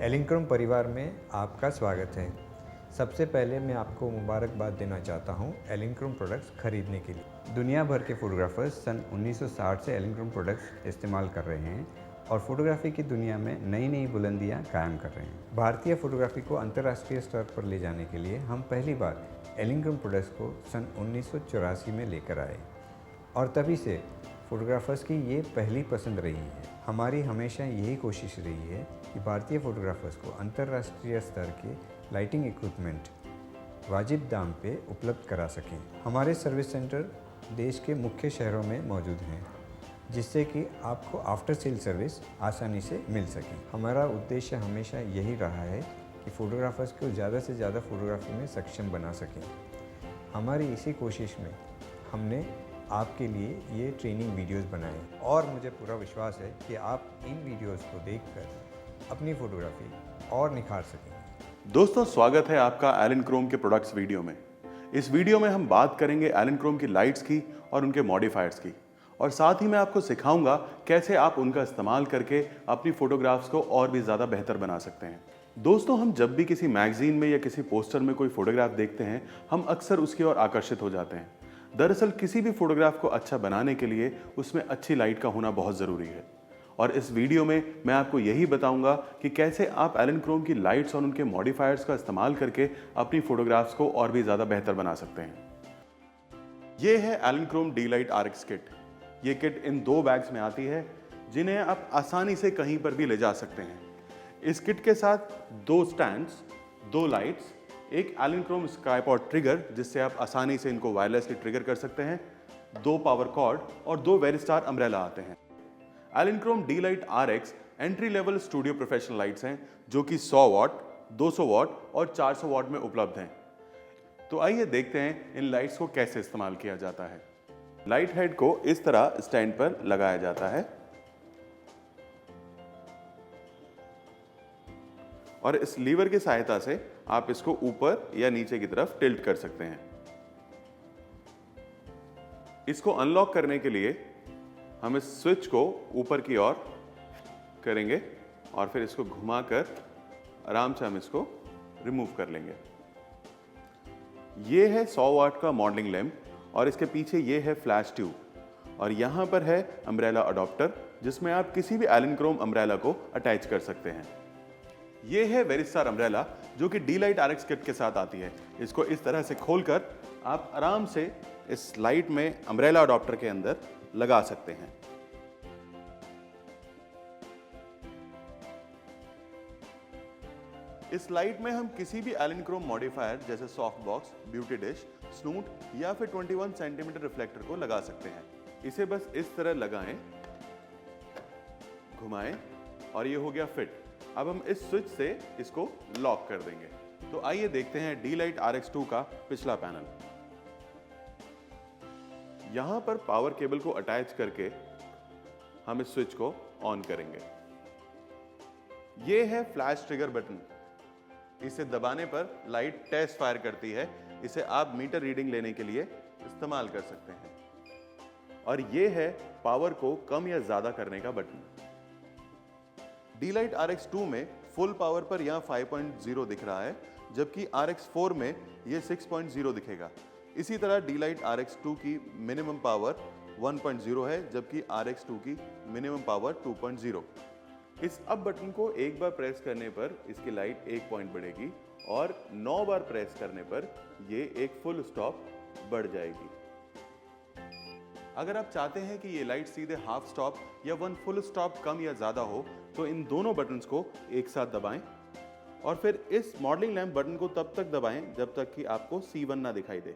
एलिंक्रोम परिवार में आपका स्वागत है। सबसे पहले मैं आपको मुबारकबाद देना चाहता हूँ एलिंक्रोम प्रोडक्ट्स खरीदने के लिए। दुनिया भर के फोटोग्राफर्स सन 1960 से एलिंक्रोम प्रोडक्ट्स इस्तेमाल कर रहे हैं और फोटोग्राफी की दुनिया में नई नई बुलंदियाँ कायम कर रहे हैं। भारतीय फोटोग्राफी को अंतर्राष्ट्रीय स्तर पर ले जाने के लिए हम पहली बार एलिंक्रोम प्रोडक्ट्स को सन 1984 में लेकर आए और तभी से फोटोग्राफर्स की ये पहली पसंद रही है। हमारी हमेशा यही कोशिश रही है कि भारतीय फोटोग्राफर्स को अंतर्राष्ट्रीय स्तर के लाइटिंग इक्विपमेंट वाजिब दाम पे उपलब्ध करा सकें। हमारे सर्विस सेंटर देश के मुख्य शहरों में मौजूद हैं, जिससे कि आपको आफ्टर सेल सर्विस आसानी से मिल सके। हमारा उद्देश्य हमेशा यही रहा है कि फ़ोटोग्राफर्स को ज़्यादा से ज़्यादा फ़ोटोग्राफी में सक्षम बना सकें। हमारी इसी कोशिश में हमने आपके लिए ये ट्रेनिंग वीडियोस बनाए और मुझे पूरा विश्वास है कि आप इन वीडियोस को देखकर अपनी फ़ोटोग्राफी और निखार सकेंगे। दोस्तों, स्वागत है आपका एलिंक्रोम के प्रोडक्ट्स वीडियो में। इस वीडियो में हम बात करेंगे एलिंक्रोम की लाइट्स की और उनके मॉडिफायर्स की, और साथ ही मैं आपको सिखाऊंगा कैसे आप उनका इस्तेमाल करके अपनी फोटोग्राफ्स को और भी ज़्यादा बेहतर बना सकते हैं। दोस्तों, हम जब भी किसी मैगजीन में या किसी पोस्टर में कोई फोटोग्राफ देखते हैं, हम अक्सर उसकी ओर आकर्षित हो जाते हैं। दरअसल किसी भी फोटोग्राफ को अच्छा बनाने के लिए उसमें अच्छी लाइट का होना बहुत ज़रूरी है, और इस वीडियो में मैं आपको यही बताऊंगा कि कैसे आप एलिंक्रोम की लाइट्स और उनके मॉडिफायर्स का इस्तेमाल करके अपनी फोटोग्राफ्स को और भी ज़्यादा बेहतर बना सकते हैं। ये है एलिंक्रोम D-Lite RX किट। ये किट इन 2 बैग्स में आती है, जिन्हें आप आसानी से कहीं पर भी ले जा सकते हैं। इस किट के साथ 2 स्टैंड्स, 2 लाइट्स, एक एलिंक्रोम स्काईपॉड ट्रिगर जिससे आप आसानी से इनको वायरलेसली ट्रिगर कर सकते हैं, 2 पावर कॉर्ड और 2 वेरिस्टार अम्ब्रेला आते हैं। एलिंक्रोम D-Lite RX entry level studio professional lights हैं, जो कि 100 वॉट, 200 वॉट और 400 वॉट में उपलब्ध हैं। तो आइए देखते हैं इन लाइट्स को कैसे इस्तेमाल किया जाता है। लाइट हेड को इस तरह स्टैंड पर लगाया जाता है और इस लीवर की सहायता से आप इसको ऊपर या नीचे की तरफ टिल्ट कर सकते हैं। इसको अनलॉक करने के लिए हम इस स्विच को ऊपर की ओर करेंगे और फिर इसको घुमाकर आराम से हम इसको रिमूव कर लेंगे। ये है 100 वाट का मॉडलिंग लैंप और इसके पीछे ये है फ्लैश ट्यूब, और यहाँ पर है अम्ब्रेला अडॉप्टर, जिसमें आप किसी भी एलिंक्रोम अम्ब्रेला को अटैच कर सकते हैं। ये है वेरिस्टार अम्ब्रेला, जो कि D-Lite RX किट के साथ आती है। इसको इस तरह से खोलकर आप आराम से इस लाइट में अम्ब्रेला अडॉप्टर के अंदर लगा सकते हैं। इस लाइट में हम किसी भी एलिंक्रोम मॉडिफायर जैसे सॉफ्ट बॉक्स, ब्यूटी डिश, स्नूट या फिर 21 सेंटीमीटर रिफ्लेक्टर को लगा सकते हैं। इसे बस इस तरह लगाएं, घुमाएं और ये हो गया फिट। अब हम इस स्विच से इसको लॉक कर देंगे। तो आइए देखते हैं D-Lite RX2 का पिछला पैनल। यहां पर पावर केबल को अटैच करके हम इस स्विच को ऑन करेंगे। ये है फ्लैश ट्रिगर बटन। इसे दबाने पर लाइट टेस्ट फायर करती है। इसे आप मीटर रीडिंग लेने के लिए इस्तेमाल कर सकते हैं। और ये है पावर को कम या ज्यादा करने का बटन। D-Lite RX2 में फुल पावर पर यहां 5.0 दिख रहा है, जबकि RX4 में ये 6.0 दिखेगा। इसी तरह D-Lite RX2 की मिनिमम पावर 1.0 है, जबकि RX2 की मिनिमम पावर 2.0। इस अप बटन को एक बार प्रेस करने पर इसकी लाइट 1 पॉइंट बढ़ेगी और 9 बार प्रेस करने पर ये एक फुल स्टॉप बढ़ जाएगी। अगर आप चाहते हैं कि ये लाइट सीधे हाफ स्टॉप या 1 फुल स्टॉप कम या ज्यादा हो, तो इन दोनों बटन्स को एक साथ दबाएं और फिर इस मॉडलिंग लैंप बटन को तब तक दबाएं जब तक कि आपको C1 ना दिखाई दे।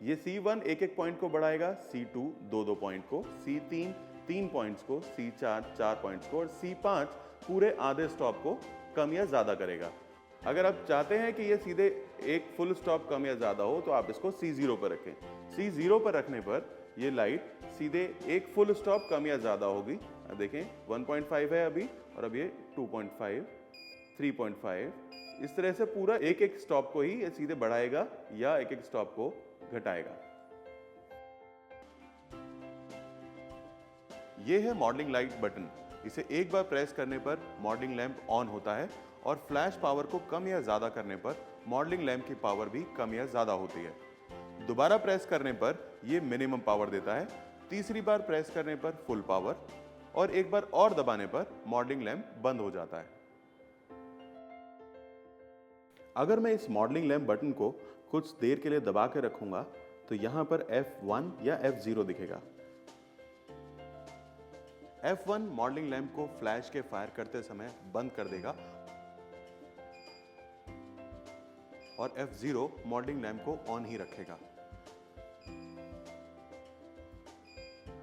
ये C1 एक पॉइंट को बढ़ाएगा, C2 दो पॉइंट को, C3 3 पॉइंट्स को, C4 4 पॉइंट्स को और C5 पूरे आधे स्टॉप को कम या ज्यादा करेगा। अगर आप चाहते हैं कि ये सीधे एक फुल स्टॉप कम या ज्यादा हो, तो आप इसको C0 पर रखें। C0 पर रखने पर ये लाइट सीधे एक फुल स्टॉप कम या ज्यादा होगी। अब देखें 1.5 है अभी, और अब ये 2.5, 3.5, इस तरह से पूरा एक स्टॉप को ही ये सीधे बढ़ाएगा या एक स्टॉप को घटाएगा। ये है मॉडलिंग लाइट बटन। इसे एक बार प्रेस करने पर मॉडलिंग लैंप ऑन होता है और फ्लैश पावर को कम या ज़्यादा करने पर मॉडलिंग लैंप की पावर भी कम या ज़्यादा होती है। दोबारा प्रेस करने पर यह मिनिमम पावर देता है, तीसरी बार प्रेस करने पर फुल पावर और एक बार और दबाने पर मॉडलिंग लैंप बंद हो जाता है। अगर मैं इस मॉडलिंग लैंप बटन को कुछ देर के लिए दबा के रखूंगा तो यहां पर F1 या F0 दिखेगा। F1 मॉडलिंग लैंप को फ्लैश के फायर करते समय बंद कर देगा और F0 मॉडलिंग लैंप को ऑन ही रखेगा।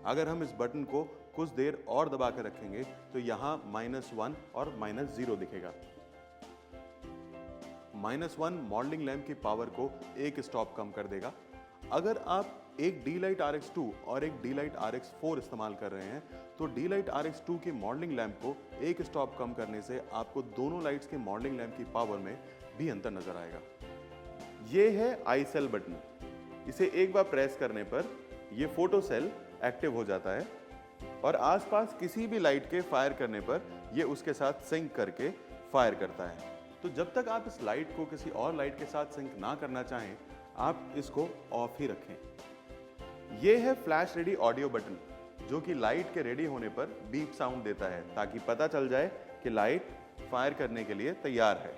अगर हम इस बटन को कुछ देर और दबा के रखेंगे तो यहां -1 और -0 दिखेगा। -1 मॉडलिंग लैंप की पावर को एक स्टॉप कम कर देगा। अगर आप एक D-Lite RX2 और एक D-Lite RX4 इस्तेमाल कर रहे हैं तो D-Lite RX2 की मॉडलिंग लैंप को एक स्टॉप कम करने से आपको दोनों लाइट्स के मॉडलिंग लैंप की पावर में भी अंतर नजर आएगा। यह है आई सेल बटन। इसे एक बार प्रेस करने पर यह फोटो सेल एक्टिव हो जाता है और आसपास किसी भी लाइट के फायर करने पर यह उसके साथ सिंक करके फायर करता है। तो जब तक आप इस लाइट को किसी और लाइट के साथ सिंक ना करना चाहें, आप इसको ऑफ ही रखें। यह है फ्लैश रेडी ऑडियो बटन, जो कि लाइट के रेडी होने पर बीप साउंड देता है ताकि पता चल जाए कि लाइट फायर करने के लिए तैयार है।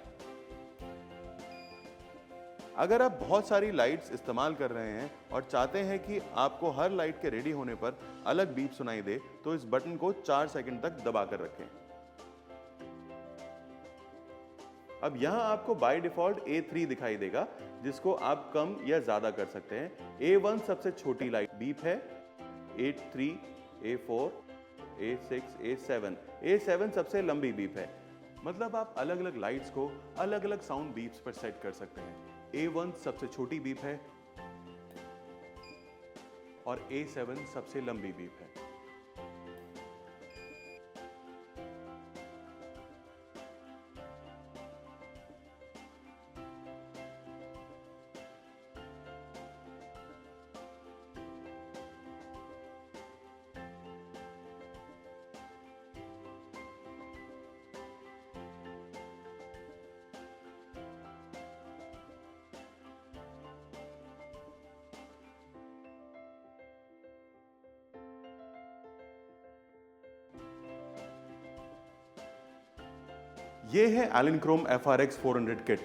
अगर आप बहुत सारी लाइट्स इस्तेमाल कर रहे हैं और चाहते हैं कि आपको हर लाइट के रेडी होने पर अलग बीप सुनाई दे तो इस बटन को 4 सेकंड तक दबाकर रखें। अब यहां आपको बाय डिफॉल्ट A3 दिखाई देगा, जिसको आप कम या ज्यादा कर सकते हैं। A1 सबसे छोटी लाइट बीप है, A3, A4, A6, A7, A7 सबसे लंबी बीप है। मतलब आप अलग अलग लाइट्स को अलग अलग साउंड बीप्स पर सेट कर सकते हैं। A1 सबसे छोटी बीप है और A7 सबसे लंबी बीप है। ये है एलिनक्रोम FRX 400 किट।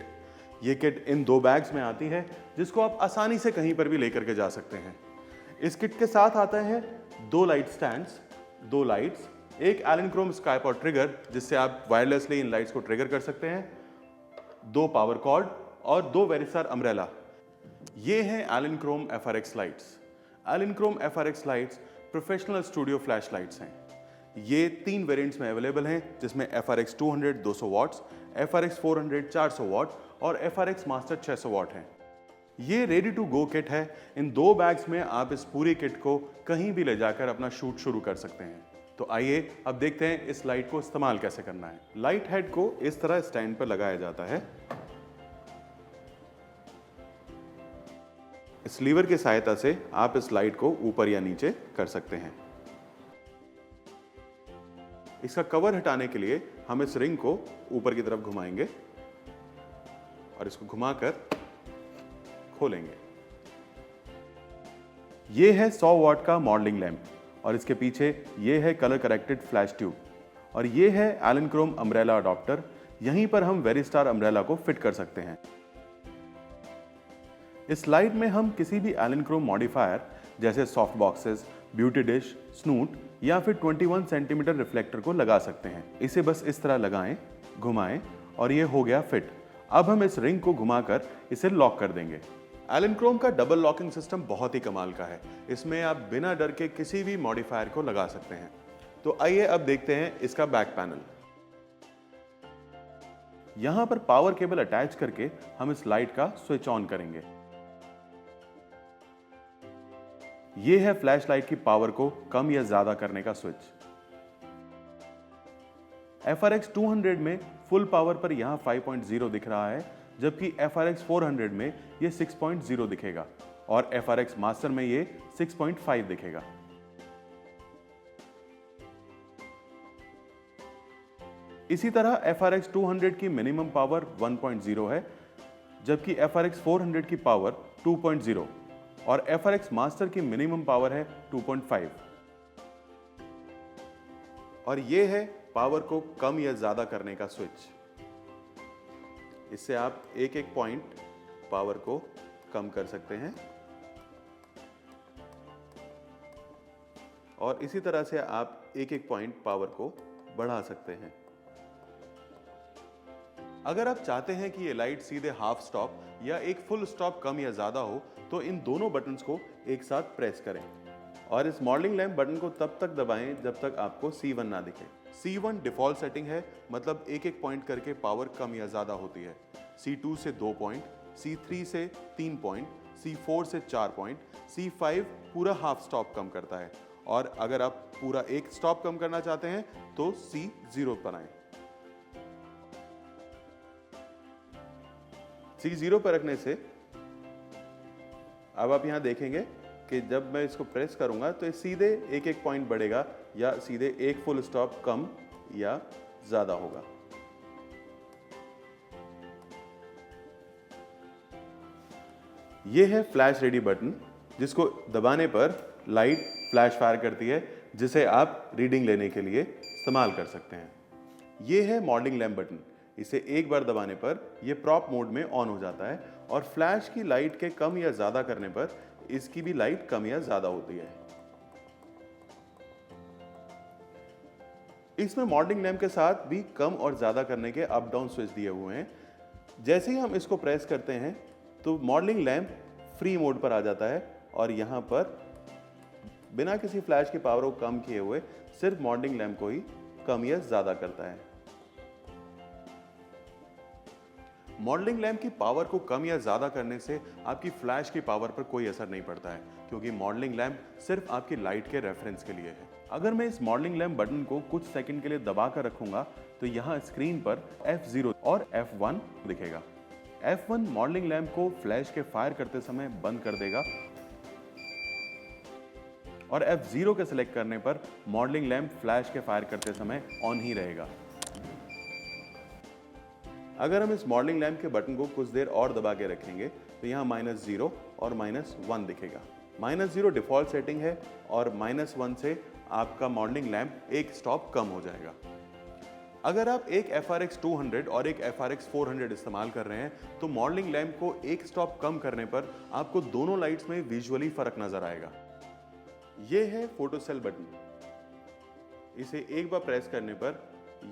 ये किट इन 2 बैग्स में आती है, जिसको आप आसानी से कहीं पर भी लेकर के जा सकते हैं। इस किट के साथ आता है 2 लाइट स्टैंड्स, 2 लाइट्स, एक एलिनक्रोम स्काईपॉड ट्रिगर जिससे आप वायरलेसली इन लाइट्स को ट्रिगर कर सकते हैं, 2 पावर कॉर्ड और 2 वेरिस्टार अम्ब्रेला। ये है Elinchrom FRX lights. Elinchrom FRX lights professional studio flash lights हैं। ये 3 वेरिएंट्स में अवेलेबल हैं, जिसमें FRX 200 200 वॉट्स, FRX 400 400 वॉट और FRX मास्टर 600 वॉट हैं। ये रेडी टू गो किट है। इन 2 बैग्स में आप इस पूरी किट को कहीं भी ले जाकर अपना शूट शुरू कर सकते हैं। तो आइए अब देखते हैं इस लाइट को इस्तेमाल कैसे करना है। लाइट हेड को इस तरह स्टैंड पर लगाया जाता है। इस लीवर की सहायता से आप इस लाइट को ऊपर या नीचे कर सकते हैं। इसका कवर हटाने के लिए हम इस रिंग को ऊपर की तरफ घुमाएंगे और इसको घुमाकर खोलेंगे। यह है 100 वॉट का मॉडलिंग लैंप और इसके पीछे यह है कलर करेक्टेड फ्लैश ट्यूब और यह है एलिनक्रोम अम्ब्रेला अडॉप्टर। यहीं पर हम वेरिस्टार अम्ब्रेला को फिट कर सकते हैं। इस लाइट में हम किसी भी एलिनक्रोम मॉडिफायर जैसे सॉफ्ट बॉक्सेस, ब्यूटी डिश, स्नूट या फिर 21 सेंटीमीटर रिफ्लेक्टर को लगा सकते हैं। इसे बस इस तरह लगाएं, घुमाएं और ये हो गया फिट। अब हम इस रिंग को घुमाकर इसे लॉक कर देंगे। एलिनक्रोम का डबल लॉकिंग सिस्टम बहुत ही कमाल का है। इसमें आप बिना डर के किसी भी मॉडिफायर को लगा सकते हैं। तो आइए अब देखते हैं इसका बैक पैनल। यहां पर पावर केबल अटैच करके हम इस लाइट का स्विच ऑन करेंगे। यह है फ्लैश लाइट की पावर को कम या ज्यादा करने का स्विच। FRX 200 में फुल पावर पर यहां 5.0 दिख रहा है, जबकि FRX 400 में यह 6.0 दिखेगा और FRX मास्टर में यह 6.5 दिखेगा। इसी तरह FRX 200 की मिनिमम पावर 1.0 है, जबकि FRX 400 की पावर 2.0 और FRX मास्टर की मिनिमम पावर है 2.5। और ये है पावर को कम या ज्यादा करने का स्विच। इससे आप एक एक पॉइंट पावर को कम कर सकते हैं और इसी तरह से आप एक एक पॉइंट पावर को बढ़ा सकते हैं। अगर आप चाहते हैं कि ये लाइट सीधे हाफ स्टॉप या एक फुल स्टॉप कम या ज्यादा हो तो इन दोनों बटन्स को एक साथ प्रेस करें और इस मॉडलिंग लैंप बटन को तब तक दबाएं जब तक आपको C1 ना दिखे। C1 डिफॉल्ट सेटिंग है, मतलब एक एक पॉइंट करके पावर कम या ज्यादा होती है। C2 से 2 पॉइंट, C3 से 3 पॉइंट, C4 से 4 पॉइंट, C5 पूरा हाफ स्टॉप कम करता है और अगर आप पूरा एक स्टॉप कम करना चाहते हैं तो C0 बनाएं। C0 पर रखने से अब आप यहां देखेंगे कि जब मैं इसको प्रेस करूंगा तो सीधे एक एक पॉइंट बढ़ेगा या सीधे एक फुल स्टॉप कम या ज्यादा होगा। यह है फ्लैश रेडी बटन, जिसको दबाने पर लाइट फ्लैश फायर करती है, जिसे आप रीडिंग लेने के लिए इस्तेमाल कर सकते हैं। यह है मॉडलिंग लैंप बटन। इसे एक बार दबाने पर यह प्रॉप मोड में ऑन हो जाता है और फ्लैश की लाइट के कम या ज्यादा करने पर इसकी भी लाइट कम या ज्यादा होती है। इसमें मॉडलिंग लैंप के साथ भी कम और ज्यादा करने के अप डाउन स्विच दिए हुए हैं। जैसे ही हम इसको प्रेस करते हैं तो मॉडलिंग लैंप फ्री मोड पर आ जाता है और यहां पर बिना किसी फ्लैश की पावर को कम किए हुए सिर्फ मॉडलिंग लैंप को ही कम या ज्यादा करता है। मॉडलिंग लैंप की पावर को कम या ज्यादा करने से आपकी फ्लैश की पावर पर कोई असर नहीं पड़ता है, क्योंकि मॉडलिंग लैंप सिर्फ आपकी लाइट के रेफरेंस के लिए है। अगर मैं इस मॉडलिंग लैंप बटन को कुछ सेकंड के लिए दबा कर रखूंगा तो यहां स्क्रीन पर F0 और F1 दिखेगा। F1 मॉडलिंग लैंप को फ्लैश के फायर करते समय बंद कर देगा और F0 के सिलेक्ट करने पर मॉडलिंग लैंप फ्लैश के फायर करते समय ऑन ही रहेगा। अगर हम इस मॉडलिंग लैंप के बटन को कुछ देर और दबा के रखेंगे तो यहाँ -0 और -1 दिखेगा। -0 डिफॉल्ट सेटिंग है और -1 से आपका मॉडलिंग लैंप एक स्टॉप कम हो जाएगा। अगर आप एक FRX 200 और एक FRX 400 इस्तेमाल कर रहे हैं तो मॉडलिंग लैंप को एक स्टॉप कम करने पर आपको दोनों लाइट्स में विजुअली फर्क नजर आएगा। यह है फोटो सेल बटन। इसे एक बार प्रेस करने पर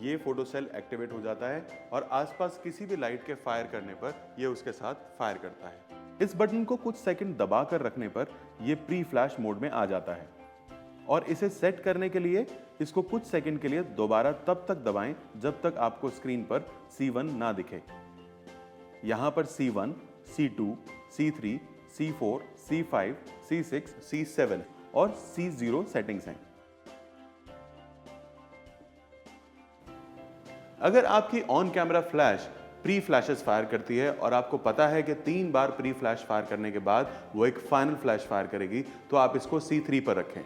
यह फोटो सेल एक्टिवेट हो जाता है और आसपास किसी भी लाइट के फायर करने पर यह उसके साथ फायर करता है। इस बटन को कुछ सेकंड दबाकर रखने पर यह प्री फ्लैश मोड में आ जाता है और इसे सेट करने के लिए इसको कुछ सेकंड के लिए दोबारा तब तक दबाएं जब तक आपको स्क्रीन पर C1 ना दिखे। यहां पर C1, C2, C3, C4, C5, C6, C7 और C0 सेटिंग्स हैं। अगर आपकी on camera flash pre flashes fire करती है और आपको पता है कि 3 बार प्री फ्लैश फायर करने के बाद वो एक फाइनल फ्लैश फायर करेगी तो आप इसको C3 पर रखें।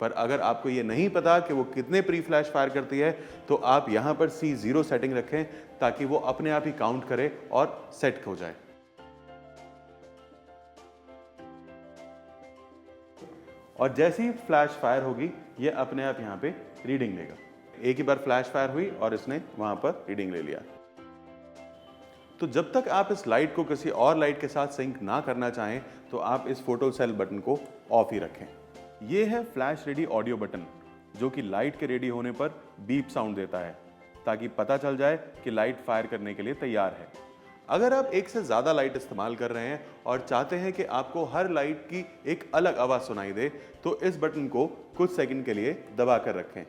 पर अगर आपको ये नहीं पता कि वो कितने प्री फ्लैश फायर करती है तो आप यहां पर C0 सेटिंग रखें ताकि वो अपने आप ही काउंट करे और सेट हो जाए। और जैसे ही फ्लैश फायर होगी ये अपने आप यहां पे रीडिंग लेगा। एक ही बार फ्लैश फायर हुई और इसने वहां पर रीडिंग ले लिया। तो जब तक आप इस लाइट को किसी और लाइट के साथ सिंक ना करना चाहें तो आप इस फोटो सेल बटन को ऑफ ही रखें। यह है फ्लैश रेडी ऑडियो बटन, जो कि लाइट के रेडी होने पर बीप साउंड देता है ताकि पता चल जाए कि लाइट फायर करने के लिए तैयार है। अगर आप एक से ज्यादा लाइट इस्तेमाल कर रहे हैं और चाहते हैं कि आपको हर लाइट की एक अलग आवाज सुनाई दे तो इस बटन को कुछ सेकंड के लिए दबा कर रखें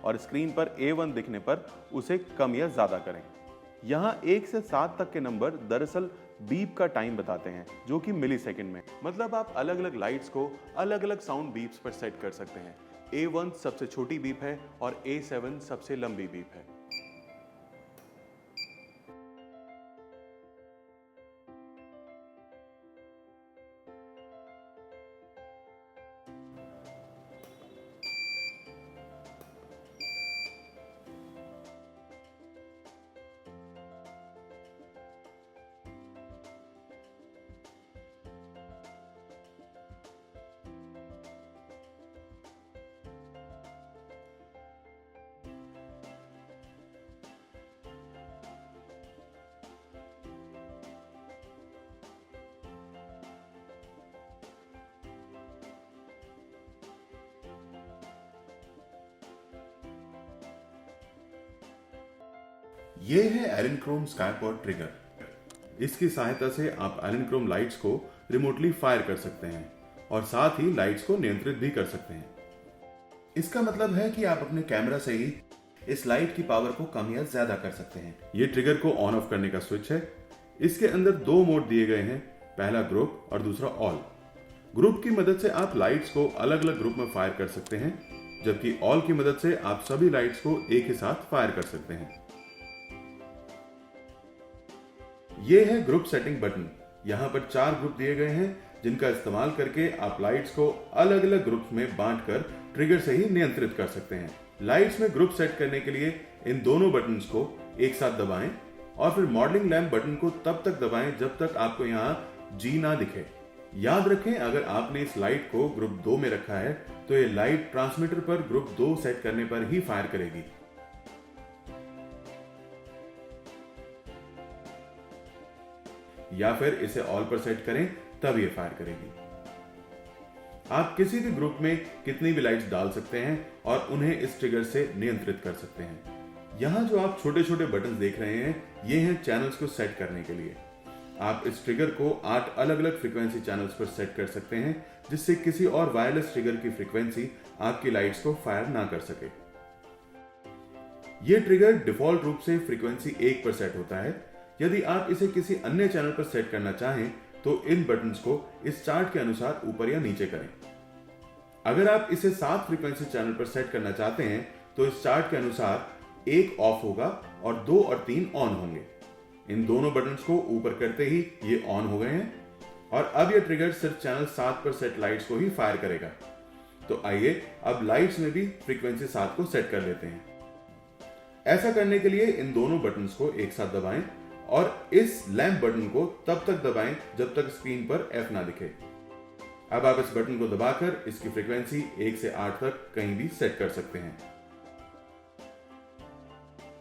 और स्क्रीन पर A1 दिखने पर उसे कम या ज्यादा करें। यहां 1 से 7 तक के नंबर दरअसल बीप का टाइम बताते हैं, जो कि मिली सेकेंड में। मतलब आप अलग अलग लाइट्स को अलग अलग साउंड बीप्स पर सेट कर सकते हैं। A1 सबसे छोटी बीप है और A7 सबसे लंबी बीप है। ये है एलिनक्रोम स्काईपॉड ट्रिगर। इसकी सहायता से आप एलिनक्रोम लाइट्स को रिमोटली फायर कर सकते हैं और साथ ही लाइट्स को नियंत्रित भी कर सकते हैं। इसका मतलब है कि आप अपने कैमरा से ही इस लाइट की पावर को कम या ज्यादा कर सकते हैं। ये ट्रिगर को ऑन ऑफ करने का स्विच है। इसके अंदर दो मोड दिए गए हैं, पहला ग्रुप और दूसरा ऑल। ग्रुप की मदद से आप लाइट्स को अलग अलग ग्रुप में फायर कर सकते हैं, जबकि ऑल की मदद से आप सभी लाइट्स को एक ही साथ फायर कर सकते हैं। ये है ग्रुप सेटिंग बटन। यहाँ पर 4 ग्रुप दिए गए हैं, जिनका इस्तेमाल करके आप लाइट्स को अलग अलग ग्रुप में बांटकर ट्रिगर से ही नियंत्रित कर सकते हैं। लाइट्स में ग्रुप सेट करने के लिए इन दोनों बटन्स को एक साथ दबाएं और फिर मॉडलिंग लैंप बटन को तब तक दबाएं जब तक आपको यहाँ जी ना दिखे। याद रखें, अगर आपने इस लाइट को ग्रुप 2 में रखा है तो ये लाइट ट्रांसमीटर पर ग्रुप 2 सेट करने पर ही फायर करेगी। या फिर इसे ऑल पर सेट करें तब ये फायर करेगी। आप किसी भी ग्रुप में कितनी भी लाइट्स डाल सकते हैं और उन्हें इस ट्रिगर से नियंत्रित कर सकते हैं। यहाँ जो आप छोटे छोटे बटन देख रहे हैं, ये हैं चैनल्स को सेट करने के लिए। आप इस ट्रिगर को 8 अलग अलग फ्रीक्वेंसी चैनल्स पर सेट कर सकते हैं, जिससे किसी और वायरलेस ट्रिगर की फ्रीक्वेंसी आपकी लाइट्स को फायर ना कर सके। यह ट्रिगर डिफॉल्ट रूप से फ्रीक्वेंसी 1 पर सेट होता है। यदि आप इसे किसी अन्य चैनल पर सेट करना चाहें तो इन बटन्स को इस चार्ट के अनुसार ऊपर या नीचे करें। अगर आप इसे 7 फ्रीक्वेंसी चैनल पर सेट करना चाहते हैं तो इस चार्ट के अनुसार 1 ऑफ होगा और 2 और 3 ऑन होंगे। इन दोनों बटन्स को ऊपर करते ही ये ऑन हो गए हैं और अब ये ट्रिगर सिर्फ चैनल 7 पर सेट लाइट्स को ही फायर करेगा। तो आइए अब लाइट्स में भी फ्रीक्वेंसी 7 को सेट कर लेते हैं। ऐसा करने के लिए इन दोनों बटन्स को एक साथ दबाएं और इस लैंप बटन को तब तक दबाएं जब तक स्क्रीन पर F ना दिखे। अब आप इस बटन को दबाकर इसकी फ्रीक्वेंसी 1 से 8 तक कहीं भी सेट कर सकते हैं।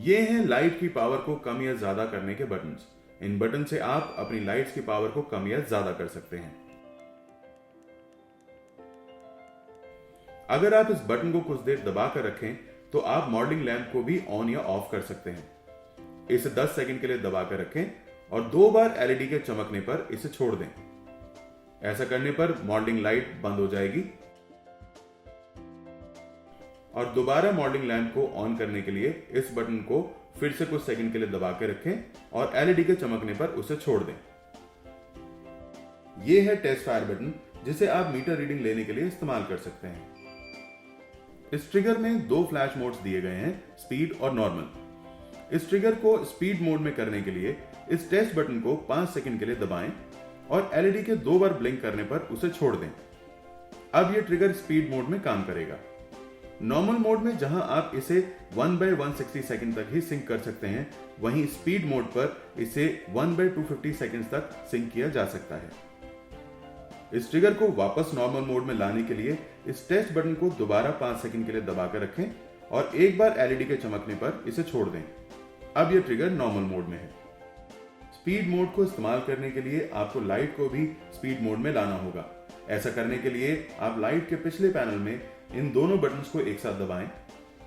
ये हैं लाइट की पावर को कम या ज्यादा करने के बटन्स। इन बटन से आप अपनी लाइट्स की पावर को कम या ज्यादा कर सकते हैं। अगर आप इस बटन को कुछ देर दबाकर रखें तो आप मॉडलिंग लैंप को भी ऑन या ऑफ कर सकते हैं। इसे 10 सेकंड के लिए दबाकर रखें और 2 बार एलईडी के चमकने पर इसे छोड़ दें। ऐसा करने पर मॉडलिंग लाइट बंद हो जाएगी और दोबारा मॉडलिंग लैंप को ऑन करने के लिए इस बटन को फिर से कुछ सेकंड के लिए दबा के रखें और एलईडी के चमकने पर उसे छोड़ दें। यह है टेस्ट फायर बटन, जिसे आप मीटर रीडिंग लेने के लिए इस्तेमाल कर सकते हैं। इस ट्रिगर में 2 फ्लैश मोड्स दिए गए हैं, स्पीड और नॉर्मल। इस ट्रिगर को स्पीड मोड में करने के लिए इस टेस्ट बटन को 5 सेकंड के लिए दबाएं और एलईडी के 2 बार ब्लिंक करने पर उसे छोड़ दें। अब यह ट्रिगर स्पीड मोड में काम करेगा। नॉर्मल मोड में जहां आप इसे 1/160 सेकंड तक ही सिंक कर सकते हैं, वहीं स्पीड मोड पर इसे 1/250 सेकंड तक सिंक किया जा सकता है। इस ट्रिगर को वापस नॉर्मल मोड में लाने के लिए इस टेस्ट बटन को दोबारा 5 सेकंड के लिए दबाकर रखें और एक बार एलईडी के चमकने पर इसे छोड़ दें। अब यह ट्रिगर नॉर्मल मोड में है। स्पीड मोड को इस्तेमाल करने के लिए आपको लाइट को भी स्पीड मोड में लाना होगा। ऐसा करने के लिए आप लाइट के पिछले पैनल में इन दोनों बटन्स को एक साथ दबाएं।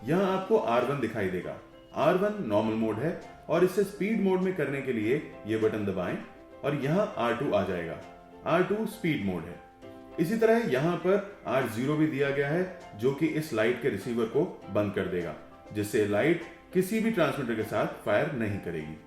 यहां आपको R1 दिखाई देगा। R1 नॉर्मल मोड है और इसे स्पीड मोड में करने के लिए यह बटन दबाएं और यहां R2 आ जाएगा। R2 स्पीड मोड है। इसी तरह यहां पर R0 भी दिया गया है, जो कि इस लाइट के रिसीवर को बंद कर देगा, जिससे लाइट किसी भी ट्रांसमीटर के साथ फायर नहीं करेगी।